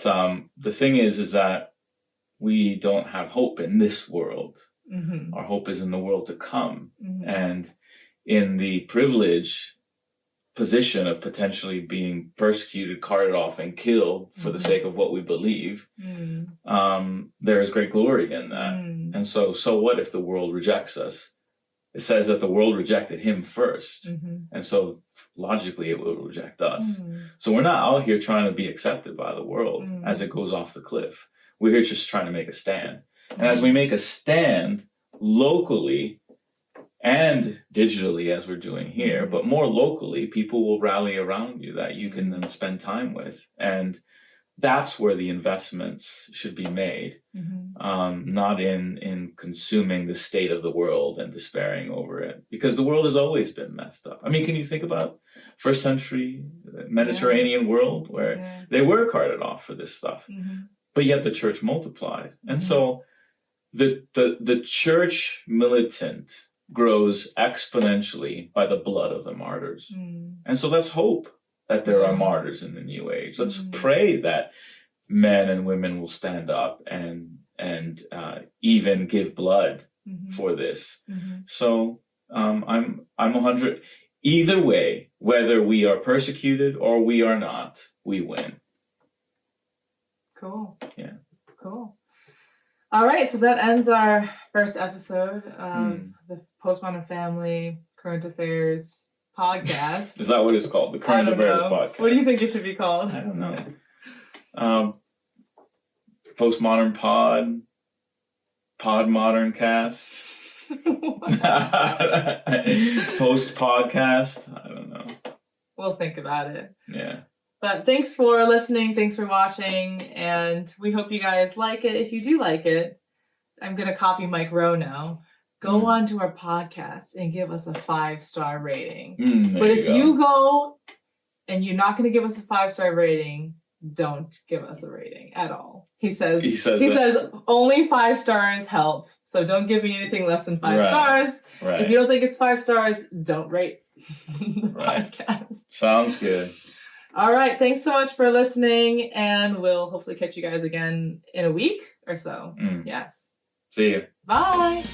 the thing is that we don't have hope in this world. Our hope is in the world to come. And in the privileged position of potentially being persecuted, carted off, and killed for the sake of what we believe, there is great glory in that. And so what if the world rejects us? It says that the world rejected him first. And so logically it will reject us. So we're not out here trying to be accepted by the world as it goes off the cliff. We're here just trying to make a stand. And as we make a stand locally and digitally, as we're doing here, but more locally, people will rally around you that you can then spend time with. And that's where the investments should be made, not in consuming the state of the world and despairing over it, because the world has always been messed up. I mean, can you think about first century Mediterranean world where they were carted off for this stuff, but yet the church multiplied. And so the church militant grows exponentially by the blood of the martyrs. And so let's hope that there are martyrs in the new age. Let's pray that men and women will stand up and even give blood for this. So I'm 100. either way, whether we are persecuted or we are not, we win. Cool. Yeah. Cool. All right, so that ends our first episode of the Postmodern Family Current Affairs podcast. Is that what it's called? The Current Affairs podcast? What do you think it should be called? I don't know. Postmodern Pod. Podmodern Cast. Post Podcast. I don't know. We'll think about it. Yeah. But thanks for listening. Thanks for watching. And we hope you guys like it. If you do like it, I'm going to copy Mike Rowe now. Go on to our podcast and give us a 5-star rating. But if you go and you're not going to give us a 5-star rating, don't give us a rating at all. He says only 5 stars help. So don't give me anything less than 5 stars. Right. If you don't think it's 5 stars, don't rate the podcast. Sounds good. All right. Thanks so much for listening. And we'll hopefully catch you guys again in a week or so. Yes. See you. Bye.